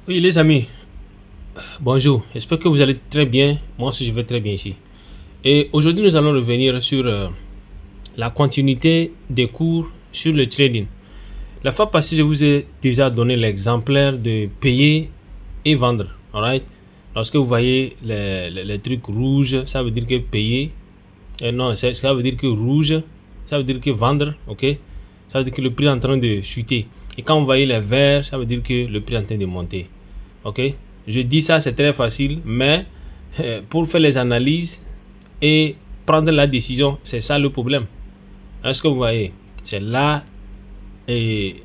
Oui, les amis, bonjour. J'espère que vous allez très bien. Moi aussi, je vais très bien ici. Et aujourd'hui, nous allons revenir sur la continuité des cours sur le trading. La fois passée, je vous ai déjà donné l'exemplaire de payer et vendre. Alright? Lorsque vous voyez les trucs rouges, ça veut dire que payer. Non, ça veut dire que rouge, ça veut dire que vendre. Ok? Ça veut dire que le prix est en train de chuter. Et quand vous voyez les verts, ça veut dire que le prix est en train de monter. Ok, je dis ça, c'est très facile, mais pour faire les analyses et prendre la décision, c'est ça le problème. Est-ce que vous voyez? C'est là et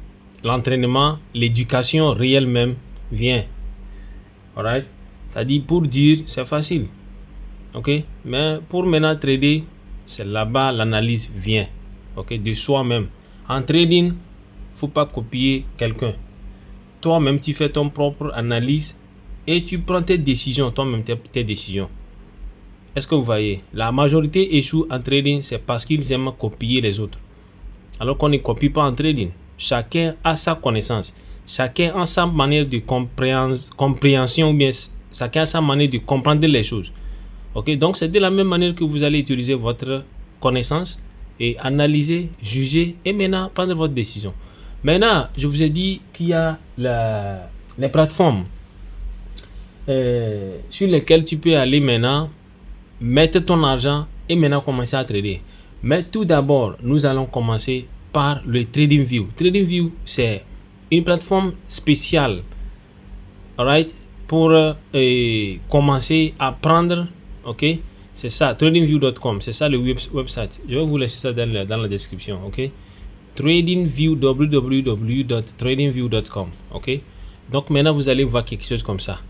l'entraînement, l'éducation réelle même vient. Alright? Ça dit pour dire, c'est facile. Ok, mais pour maintenant trader, c'est là-bas l'analyse vient. Ok, de soi-même. En trading, faut pas copier quelqu'un. Toi-même, tu fais ton propre analyse et tu prends tes décisions, toi-même tes décisions. Est-ce que vous voyez? La majorité échoue en trading, c'est parce qu'ils aiment copier les autres. Alors qu'on ne copie pas en trading. Chacun a sa connaissance. Chacun a sa manière de compréhension ou bien chacun a sa manière de comprendre les choses. Ok, donc c'est de la même manière que vous allez utiliser votre connaissance et analyser, juger et maintenant prendre votre décision. Maintenant, je vous ai dit qu'il y a les plateformes sur lesquelles tu peux aller maintenant, mettre ton argent et maintenant commencer à trader. Mais tout d'abord, nous allons commencer par le TradingView. TradingView, c'est une plateforme spéciale, alright, pour commencer à prendre, ok, c'est ça, tradingview.com, c'est ça le website. Je vais vous laisser ça dans la description, ok. TradingView, www.tradingview.com, ok. Donc maintenant vous allez voir quelque chose comme ça.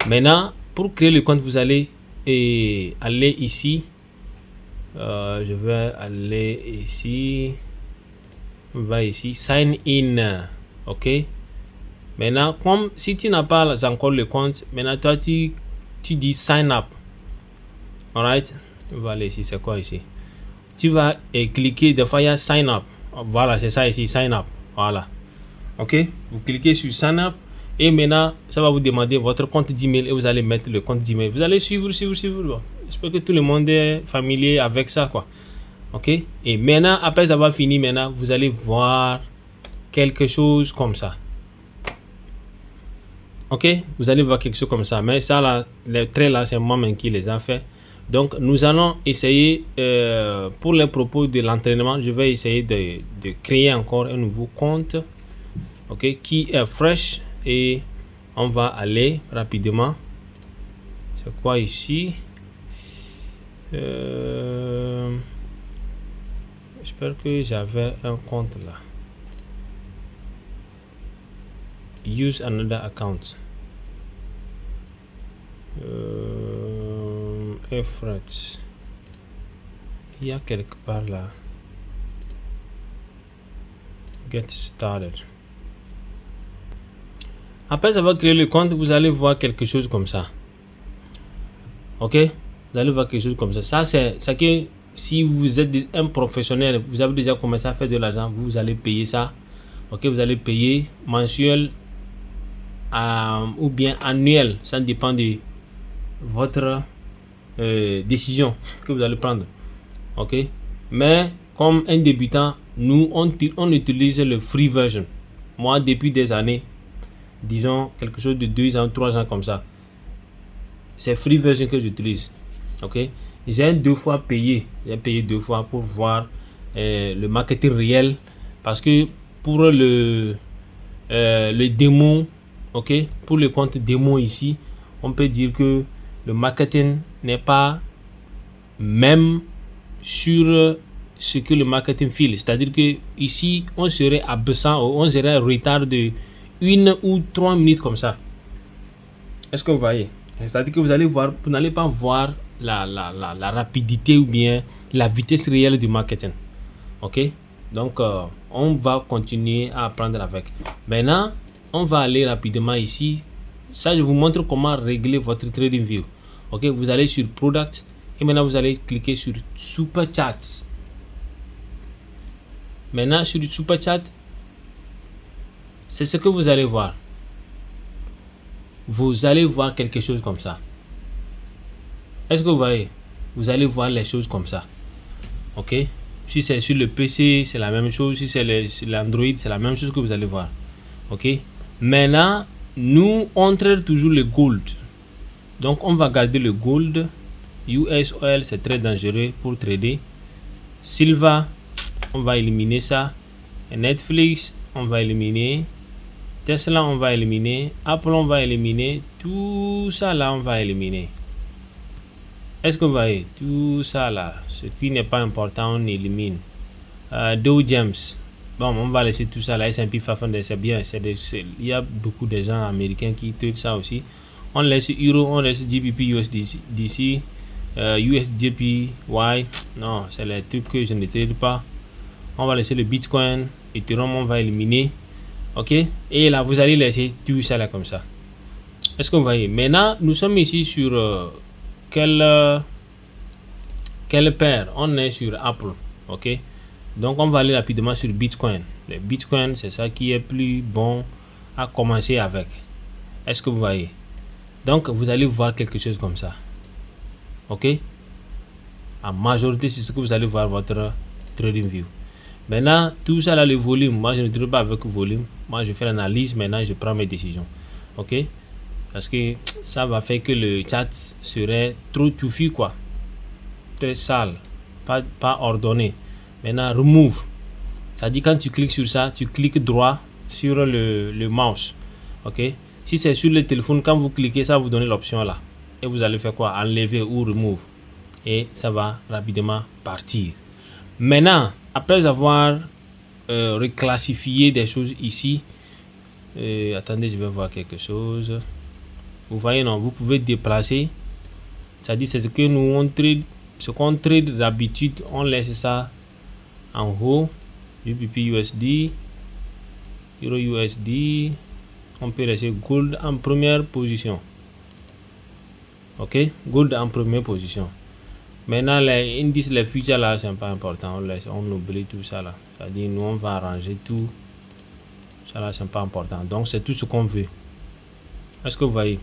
Maintenant, pour créer le compte, vous allez aller ici. Je vais aller ici. On va ici, sign in, ok. Maintenant, comme si tu n'as pas encore le compte, maintenant toi tu dis sign up. Alright, on va aller ici, c'est quoi ici? Tu vas cliquer, des fois il y a sign up. Voilà, c'est ça ici, sign up. Voilà. Ok, vous cliquez sur sign up et maintenant ça va vous demander votre compte d'email et vous allez mettre le compte d'email. Vous allez suivre. Bon, j'espère que tout le monde est familier avec ça, quoi. Ok, et maintenant après avoir fini, maintenant vous allez voir quelque chose comme ça. Ok, vous allez voir quelque chose comme ça, mais ça là, les traits là, c'est moi-même qui les a fait. Donc nous allons essayer, pour les propos de l'entraînement, je vais essayer de créer encore un nouveau compte, ok, qui est fresh, et on va aller rapidement. C'est quoi ici? J'espère que j'avais un compte là. Use another account. Effort. Il y a quelque part là. Get started. Après avoir créé le compte, vous allez voir quelque chose comme ça. Ok, vous allez voir quelque chose comme ça. Ça c'est ça que si vous êtes un professionnel, vous avez déjà commencé à faire de l'argent, vous allez payer ça. Ok, vous allez payer mensuel ou bien annuel, ça dépend de votre décision que vous allez prendre. Ok, mais comme un débutant, nous on utilise le free version. Moi, depuis des années, disons quelque chose de 2 ans, 3 ans comme ça, c'est free version que j'utilise. Ok, j'ai 2 fois payé, j'ai payé 2 fois pour voir le marketing réel, parce que pour le démo, ok, pour le compte démo ici, on peut dire que le marketing n'est pas même sur ce que le marketing file, c'est-à-dire que ici on serait absent, on serait en retard de 1 ou 3 minutes comme ça. Est-ce que vous voyez? C'est-à-dire que vous allez voir, vous n'allez pas voir la rapidité ou bien la vitesse réelle du marketing. Ok, donc on va continuer à apprendre avec. Maintenant on va aller rapidement ici. Ça, je vous montre comment régler votre TradingView. Ok, vous allez sur product et maintenant vous allez cliquer sur super chats. Maintenant sur super chat, c'est ce que vous allez voir. vous allez voir quelque chose comme ça. Est-ce que vous voyez? Vous allez voir les choses comme ça. Ok? Si c'est sur le PC, c'est la même chose. Si c'est l'Android, c'est la même chose que vous allez voir. Ok? Maintenant, nous, on trade toujours le gold. Donc, on va garder le gold. USOL, c'est très dangereux pour trader. Silva, on va éliminer ça. Et Netflix, on va éliminer. Tesla, on va éliminer. Apple, on va éliminer. Tout ça là, on va éliminer. Est-ce que vous voyez? Tout ça là, ce qui n'est pas important, on élimine. Dow Jones. Bon, on va laisser tout ça là. S&P 500, c'est bien. Il y a beaucoup de gens américains qui traitent ça aussi. On laisse Euro, on laisse GBP, USDC, USJPY. Non, c'est les trucs que je ne trade pas. On va laisser le Bitcoin. Ethereum, on va éliminer. Ok? Et là, vous allez laisser tout ça là comme ça. Est-ce que vous voyez? Maintenant, nous sommes ici sur quelle paire? On est sur Apple. Ok? Donc, on va aller rapidement sur Bitcoin. Le Bitcoin, c'est ça qui est plus bon à commencer avec. Est-ce que vous voyez? Donc, vous allez voir quelque chose comme ça. Ok? En majorité, c'est ce que vous allez voir votre TradingView. Maintenant, tout ça là, le volume. Moi, je ne trade pas avec le volume. Moi, je fais l'analyse. Maintenant, je prends mes décisions. Ok? Parce que ça va faire que le chat serait trop touffu, quoi. Très sale. Pas ordonné. Maintenant, remove. Ça dit quand tu cliques sur ça, tu cliques droit sur le mouse. Ok? Si c'est sur le téléphone, quand vous cliquez, ça vous donne l'option là. Et vous allez faire quoi? Enlever ou remove. Et ça va rapidement partir. Maintenant, après avoir reclassifié des choses ici, attendez, je vais voir quelque chose. Vous voyez, non, vous pouvez déplacer. Ça dit, c'est ce que nous on trade, ce qu'on trade d'habitude, on laisse ça en haut. GBP USD, Euro USD. On peut laisser Gold en première position. Ok, Gold en première position. Maintenant, les indices, les futures là, c'est pas important. On laisse, on oublie tout ça là. C'est-à-dire, nous on va arranger tout. Ça là, c'est pas important. Donc, c'est tout ce qu'on veut. Est-ce que vous voyez?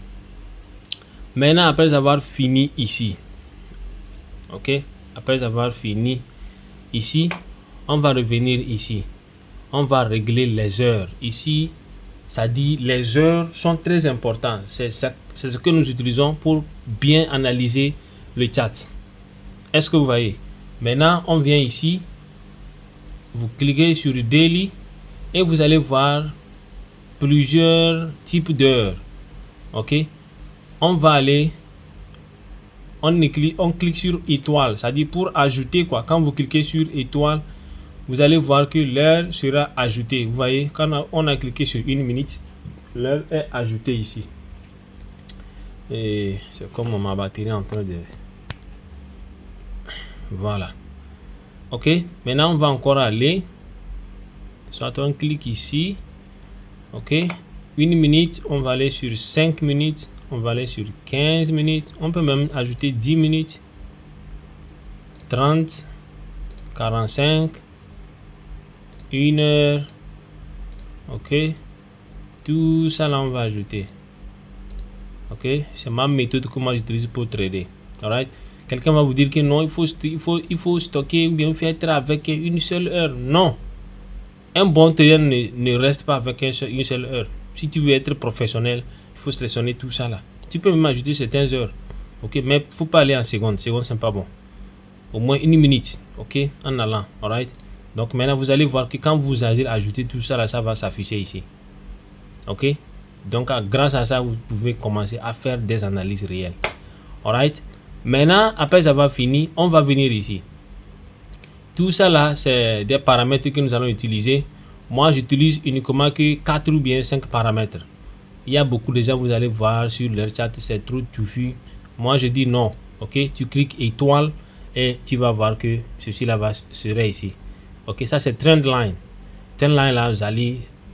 Maintenant, après avoir fini ici, ok, après avoir fini ici, on va revenir ici. On va régler les heures. Ici, ça dit les heures sont très importantes. C'est ce que nous utilisons pour bien analyser le chat. Est-ce que vous voyez? Maintenant, on vient ici. Vous cliquez sur Daily et vous allez voir plusieurs types d'heures. Ok? On va aller, on clique sur étoile. Ça dit pour ajouter quoi. Quand vous cliquez sur étoile, vous allez voir que l'heure sera ajoutée. Vous voyez, quand on a cliqué sur 1 minute, l'heure est ajoutée ici. Et c'est comme ma batterie est en train de... Voilà. Ok. Maintenant, on va encore aller. Soit on clique ici. Ok. 1 minute, on va aller sur 5 minutes. On va aller sur 15 minutes. On peut même ajouter 10 minutes. 30. 45. 1 heure. Ok. Tout ça là, on va ajouter. Ok. C'est ma méthode que moi j'utilise pour trader. Alright. Quelqu'un va vous dire que non, il faut stocker ou bien faire avec une seule heure. Non. Un bon trader ne reste pas avec une seule heure. Si tu veux être professionnel, il faut sélectionner tout ça là. Tu peux même ajouter certaines heures. Ok, mais il ne faut pas aller en secondes. Secondes, c'est pas bon. Au moins 1 minute. Ok, en allant. Alright. Donc maintenant, vous allez voir que quand vous allez ajouter tout ça là, ça va s'afficher ici. Ok. Donc grâce à ça, vous pouvez commencer à faire des analyses réelles. Alright. Maintenant, après avoir fini, on va venir ici. Tout ça là, c'est des paramètres que nous allons utiliser. Moi, j'utilise uniquement que 4 ou bien 5 paramètres. Il y a beaucoup de gens, vous allez voir sur leur chat, c'est trop touffu. Moi, je dis non. Ok, tu cliques étoile et tu vas voir que ceci là serait ici. Ok, ça c'est trend line. Trend line là,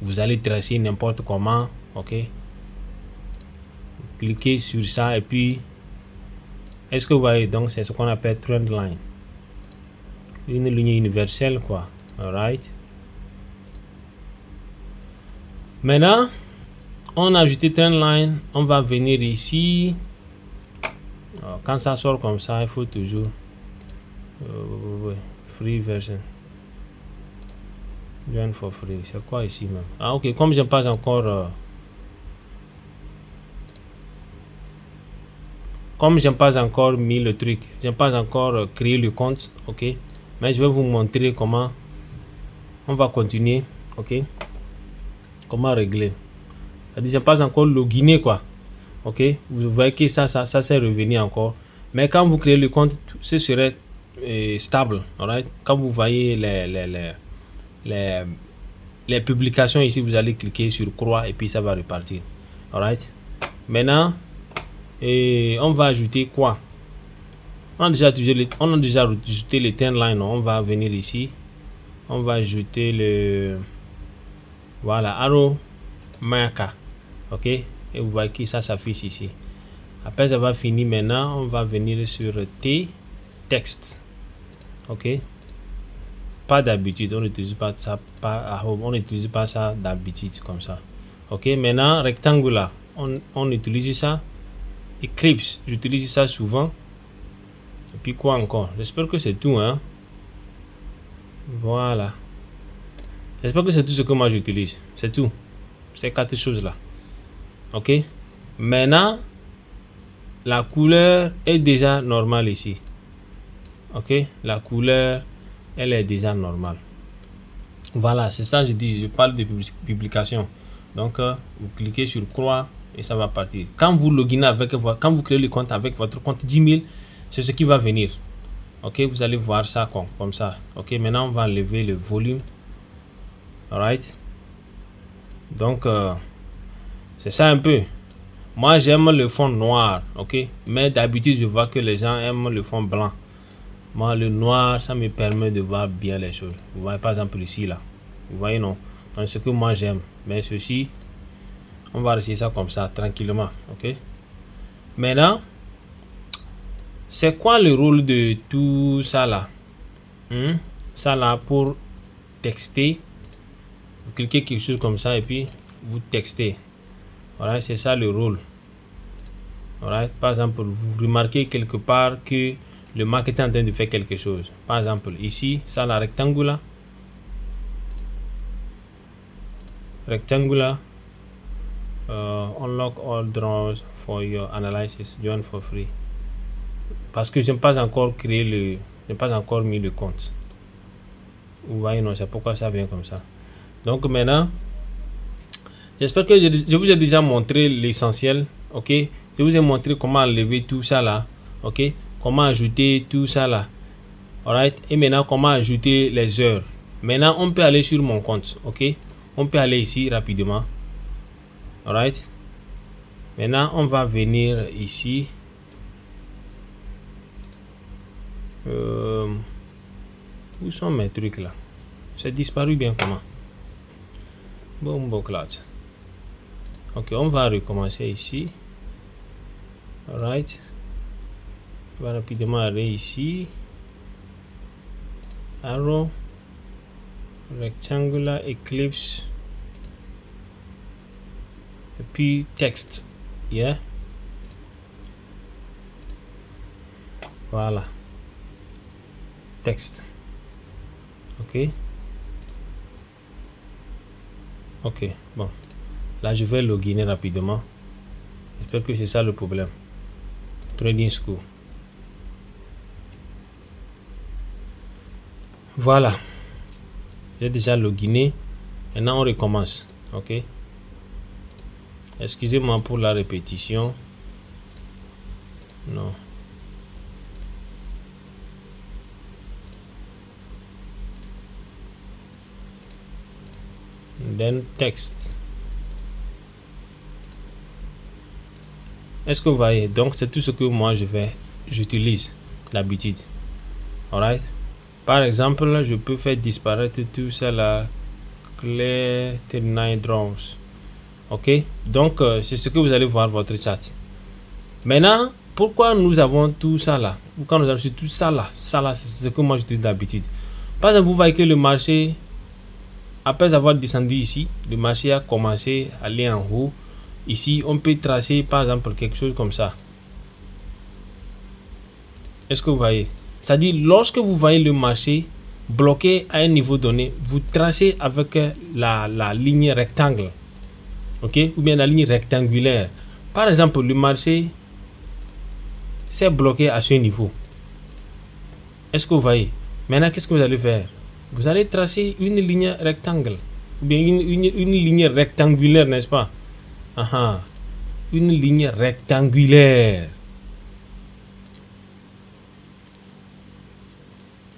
vous allez tracer n'importe comment. Ok, cliquez sur ça et puis, est-ce que vous voyez? Donc, c'est ce qu'on appelle trend line. Une ligne universelle, quoi. Alright. Maintenant, On a ajouté trendline. On va venir ici. Alors, quand ça sort comme ça, il faut toujours free version. Join for free. C'est quoi ici même? Ah ok, comme je n'ai pas encore mis le truc, je n'ai pas encore créé le compte, ok, mais je vais vous montrer comment on va continuer, ok, comment régler. C'est-à-dire, je n'ai pas encore loginé quoi, ok, vous voyez que ça c'est revenu encore, mais quand vous créez le compte, ce serait stable, alright. Quand vous voyez les publications ici, vous allez cliquer sur croix et puis ça va repartir, alright. Maintenant, on va ajouter quoi? On a déjà ajouté les trendline. On va venir ici, on va ajouter le arrow marker, ok, et vous voyez que ça s'affiche ici. Après ça va finir, maintenant on va venir sur T texte, ok. Pas d'habitude, on n'utilise pas ça, on n'utilise pas ça d'habitude comme ça, ok. Maintenant rectangular, on utilise ça. Eclipse, j'utilise ça souvent. Et puis quoi encore? J'espère que c'est tout, hein. Voilà, j'espère que c'est tout ce que moi j'utilise. C'est tout, ces 4 choses là, ok. Maintenant la couleur est déjà normale ici, ok. La couleur, elle est déjà normale. Voilà, c'est ça je dis, je parle de publication. Donc vous cliquez sur croix et ça va partir. Quand vous loginez quand vous créez le compte avec votre compte Gmail, c'est ce qui va venir, ok. Vous allez voir ça comme ça, ok. Maintenant on va enlever le volume, alright. Donc c'est ça un peu. Moi j'aime le fond noir, ok, mais d'habitude je vois que les gens aiment le fond blanc. Moi le noir, ça me permet de voir bien les choses. Vous voyez par exemple ici là, vous voyez non, donc, ce que moi j'aime. Mais ceci, on va rester ça comme ça tranquillement, ok. Maintenant c'est quoi le rôle de tout ça là? Ça là, pour texter, vous cliquez quelque chose comme ça et puis vous textez, voilà, c'est ça le rôle, voilà. Par exemple, vous remarquez quelque part que le marketeur est en train de faire quelque chose. Par exemple ici, ça la rectangular, unlock all draws for your analysis, join for free. Parce que je n'ai pas encore créé je n'ai pas encore mis le compte. Vous voyez, non, c'est pourquoi ça vient comme ça. Donc maintenant, j'espère que je vous ai déjà montré l'essentiel, ok. Je vous ai montré comment enlever tout ça là, ok, comment ajouter tout ça là, alright. Et maintenant comment ajouter les heures. Maintenant on peut aller sur mon compte, ok, on peut aller ici rapidement, alright. Maintenant on va venir ici, où sont mes trucs là? C'est disparu bien comment? Bon cloud. Ok, on va recommencer ici, alright. On va rapidement aller ici, arrow, rectangular, eclipse, et puis texte, yeah. Voilà, texte, ok. Ok, bon, là je vais loginer rapidement. J'espère que c'est ça le problème. Trading School. Voilà, j'ai déjà loginé. Maintenant on recommence, ok. Excusez-moi pour la répétition. Non. Then text. Est-ce que vous voyez? Donc c'est tout ce que moi j'utilise d'habitude, alright. Par exemple, je peux faire disparaître tout ça là, clear 39 draws, ok. Donc c'est ce que vous allez voir votre chat. Maintenant, pourquoi nous avons tout ça là? Pourquoi nous avons tout ça là? Ça là, c'est ce que moi j'utilise d'habitude. Par exemple, vous voyez que le marché, après avoir descendu ici, le marché a commencé à aller en haut. Ici, on peut tracer par exemple quelque chose comme ça. Est-ce que vous voyez? C'est-à-dire, lorsque vous voyez le marché bloqué à un niveau donné, vous tracez avec la ligne rectangle. OK? Ou bien la ligne rectangulaire. Par exemple, le marché s'est bloqué à ce niveau. Est-ce que vous voyez? Maintenant, qu'est-ce que vous allez faire? Vous allez tracer une ligne rectangle. Ou bien une ligne rectangulaire, n'est-ce pas? Une ligne rectangulaire.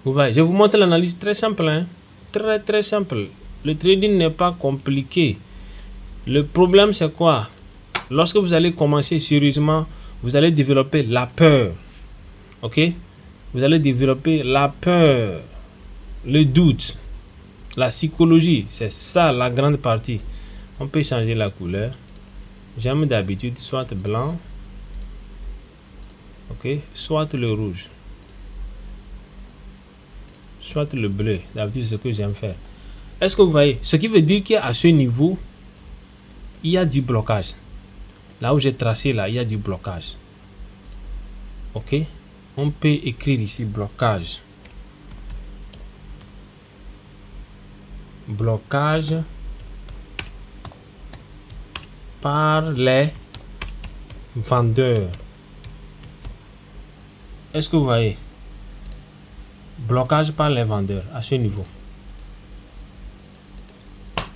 Vous voyez, je vous montre l'analyse très simple. Hein? Très simple. Le trading n'est pas compliqué. Le problème, c'est quoi? Lorsque vous allez commencer sérieusement, vous allez développer la peur. OK? Vous allez développer la peur, le doute, la psychologie. C'est ça la grande partie. On peut changer la couleur. J'aime d'habitude soit blanc, OK, soit le rouge, soit le bleu. D'habitude, c'est ce que j'aime faire. Est-ce que vous voyez? Ce qui veut dire qu'à ce niveau, il y a du blocage. Là où j'ai tracé, là, il y a du blocage. OK? On peut écrire ici blocage. Blocage par les vendeurs. Est-ce que vous voyez? Blocage par les vendeurs à ce niveau.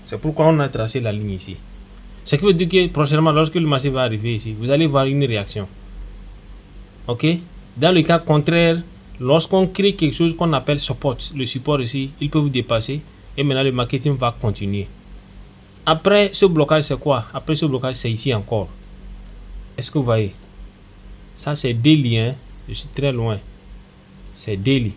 C'est pourquoi on a tracé la ligne ici. Ce qui veut dire que prochainement, lorsque le marché va arriver ici, vous allez voir une réaction. OK? Dans le cas contraire, lorsqu'on crée quelque chose qu'on appelle support, le support ici, il peut vous dépasser et maintenant le marketing va continuer. Après ce blocage, c'est quoi? Après ce blocage, c'est ici encore. Est-ce que vous voyez? Ça, c'est daily. Hein? Je suis très loin. C'est daily.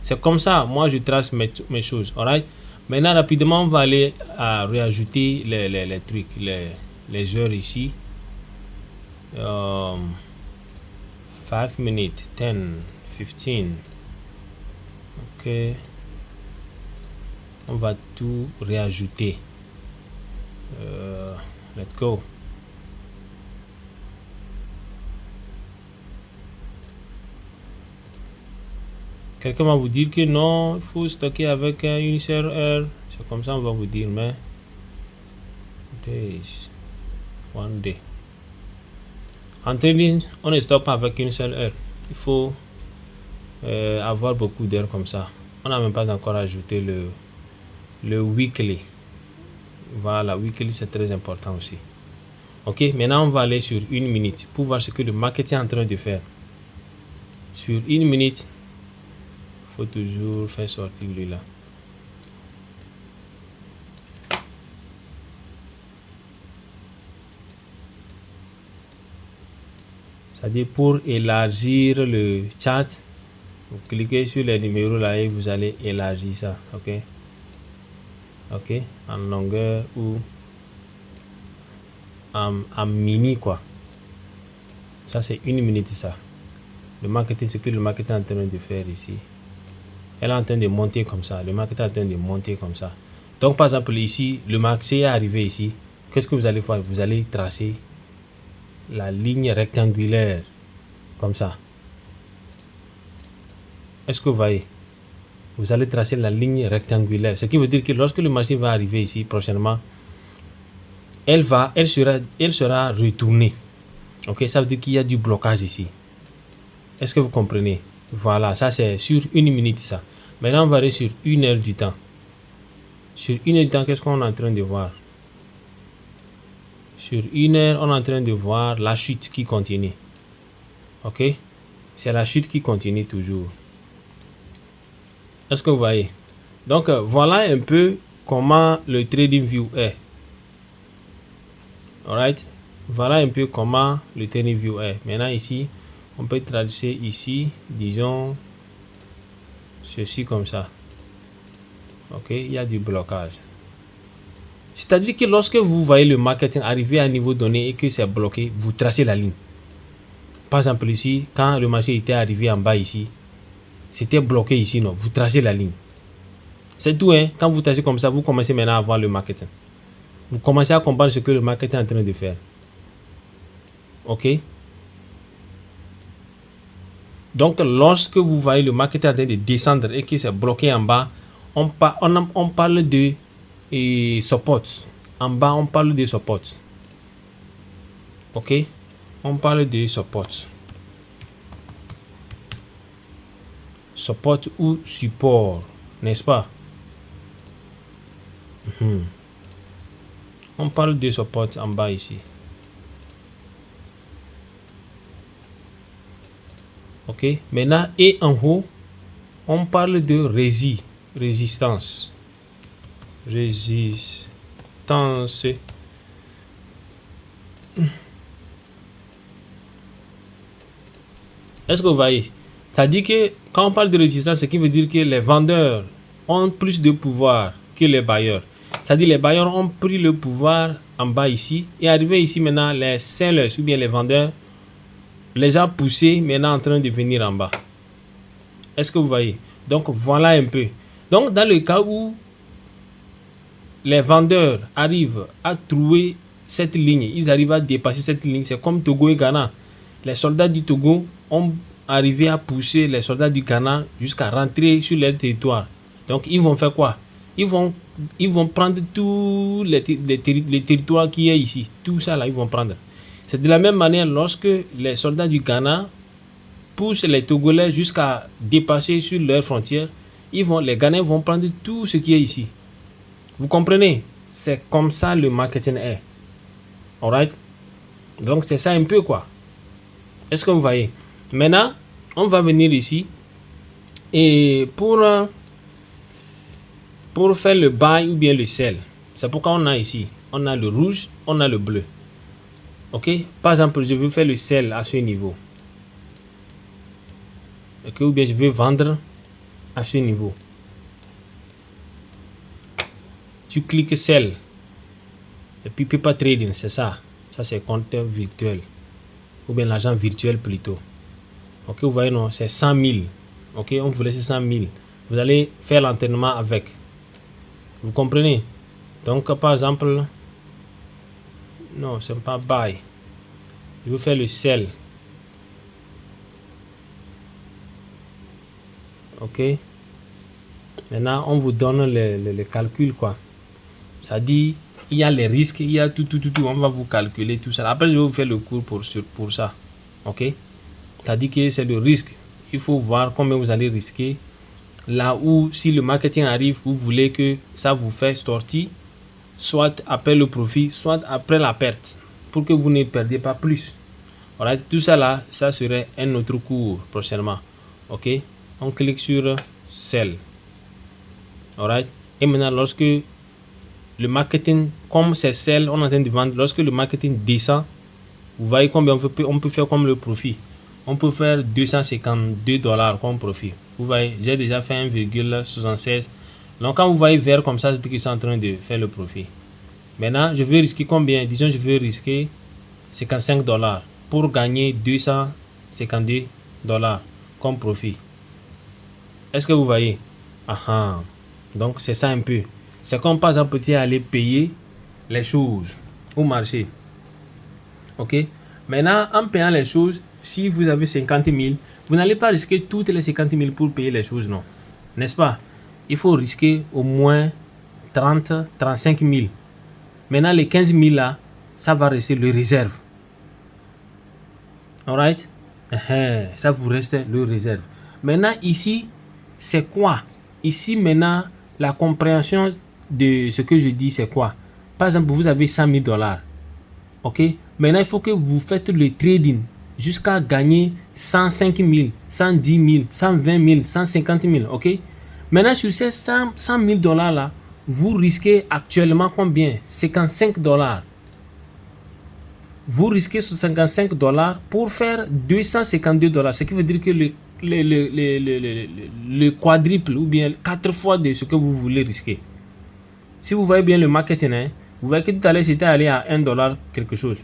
C'est comme ça, moi, je trace mes choses. Alright? Maintenant, rapidement, on va aller à réajouter les trucs, les heures ici. 5 minutes, 10, 15. OK. On va tout réajouter. Let's go. Quelqu'un va vous dire que non, il faut stocker avec une seule heure. C'est comme ça on va vous dire, mais days, one day. En trading, on ne stocke pas avec une seule heure. Il faut avoir beaucoup d'heures comme ça. On n'a même pas encore ajouté le weekly. Voilà, weekly c'est très important aussi. OK, maintenant on va aller sur une minute pour voir ce que le marketing est en train de faire. Sur une minute, il faut toujours faire sortir lui là. C'est-à-dire pour élargir le chat, vous cliquez sur les numéros là et vous allez élargir ça. OK? OK? En longueur ou en mini quoi. Ça c'est une minute ça. Le marketing, ce que le marketing est en train de faire ici. Elle est en train de monter comme ça. Le marketing est en train de monter comme ça. Donc par exemple ici, le marché est arrivé ici. Qu'est-ce que vous allez faire? Vous allez tracer la ligne rectangulaire comme ça. Est-ce que vous voyez? Vous allez tracer la ligne rectangulaire. Ce qui veut dire que lorsque le marché va arriver ici prochainement, elle sera retournée. OK, ça veut dire qu'il y a du blocage ici. Est-ce que vous comprenez? Voilà, ça c'est sur une minute ça. Maintenant on va aller sur une heure du temps. Sur une heure du temps, qu'est-ce qu'on est en train de voir? Sur une heure, on est en train de voir la chute qui continue. OK? C'est la chute qui continue toujours. Est-ce que vous voyez? Donc, voilà un peu comment le TradingView est. Alright? Voilà un peu comment le TradingView est. Maintenant, ici, on peut tracer ici, disons, ceci comme ça. OK? Il y a du blocage. C'est-à-dire que lorsque vous voyez le marketing arriver à un niveau donné et que c'est bloqué, vous tracez la ligne. Par exemple ici, quand le marché était arrivé en bas ici, c'était bloqué ici, non, vous tracez la ligne. C'est tout, hein. Quand vous tracez comme ça, vous commencez maintenant à voir le marketing. Vous commencez à comprendre ce que le marketing est en train de faire. OK? Donc, lorsque vous voyez le marketing en train de descendre et que c'est bloqué en bas, on parle de support. En bas, on parle de support. OK? On parle de support. Support ou support, n'est-ce pas? On parle de support en bas ici. OK? Maintenant, et en haut, on parle de résistance. Résistance. Est-ce que vous voyez? Ça dit que quand on parle de résistance, ce qui veut dire que les vendeurs ont plus de pouvoir que les bailleurs. Ça dit les bailleurs ont pris le pouvoir en bas ici et arrivé ici maintenant, les sellers ou bien les vendeurs les gens poussés maintenant en train de venir en bas. Est-ce que vous voyez? Donc voilà un peu. Donc dans le cas où les vendeurs arrivent à trouver cette ligne, ils arrivent à dépasser cette ligne, c'est comme Togo et Ghana. Les soldats du Togo ont arrivé à pousser les soldats du Ghana jusqu'à rentrer sur leur territoire. Donc ils vont faire quoi? Ils vont prendre tous les territoires qui est ici. Tout ça là, ils vont prendre. C'est de la même manière lorsque les soldats du Ghana poussent les Togolais jusqu'à dépasser sur leurs frontières, les Ghanais vont prendre tout ce qui est ici. Vous comprenez? C'est comme ça le marketing est. Alright? Donc c'est ça un peu quoi. Est-ce que vous voyez? Maintenant, on va venir ici et pour faire le buy ou bien le sell. C'est pourquoi on a ici, on a le rouge, on a le bleu. OK? Par exemple, je veux faire le sell à ce niveau. OK? Ou bien je veux vendre à ce niveau. Tu cliques sell. Et puis paper trading, c'est ça. Ça, c'est compte virtuel. Ou bien l'argent virtuel plutôt. OK? Vous voyez, non? C'est 100 000. OK? On vous laisse 100 000. Vous allez faire l'entraînement avec. Vous comprenez? Donc, par exemple, non, c'est pas buy. Je veux faire le sell. OK? Maintenant, on vous donne le calcul, quoi. Ça dit, il y a les risques, il y a tout. On va vous calculer tout ça. Après, je vais vous faire le cours pour ça. OK? Ça dit que c'est le risque. Il faut voir combien vous allez risquer. Là où, si le marketing arrive, vous voulez que ça vous fasse sortir, soit après le profit, soit après la perte, pour que vous ne perdiez pas plus. Alright, tout ça là, ça serait un autre cours prochainement. OK? On clique sur Sell. Alright? Et maintenant, lorsque le marketing, comme c'est Sell, on est en train de vendre, lorsque le marketing descend, vous voyez combien on peut faire comme le profit. On peut faire $252 comme profit. Vous voyez, j'ai déjà fait 1,76. Donc, quand vous voyez vert comme ça, c'est que c'est en train de faire le profit. Maintenant, je vais risquer combien? Disons, je vais risquer $55 pour gagner $252 comme profit. Est-ce que vous voyez? Ah. Donc, c'est ça un peu. C'est comme par exemple, tu es allé payer les choses au marché. OK? Maintenant, en payant les choses, si vous avez 50 000, vous n'allez pas risquer toutes les 50 000 pour payer les choses, non. N'est-ce pas? Il faut risquer au moins 30, 35 000. Maintenant, les 15 000 là, ça va rester le réserve. Alright? Ça vous reste le réserve. Maintenant, ici, c'est quoi? Ici, maintenant, la compréhension de ce que je dis, c'est quoi? Par exemple, vous avez $100 000. OK? Maintenant, il faut que vous faites le trading jusqu'à gagner 105 000, 110 000, 120 000, 150 000. OK? Maintenant, sur ces $100 000 là, vous risquez actuellement combien? $55. Vous risquez $55 pour faire $252. Ce qui veut dire que le quadruple ou bien 4 fois de ce que vous voulez risquer. Si vous voyez bien le marketing, hein, vous voyez que tout à l'heure c'était allé à $1 quelque chose.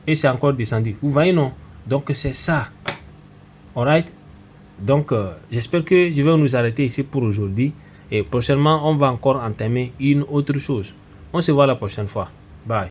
Et c'est encore descendu. Vous voyez, non? Donc c'est ça. Alright? Donc j'espère que je vais nous arrêter ici pour aujourd'hui. Et prochainement, on va encore entamer une autre chose. On se voit la prochaine fois. Bye.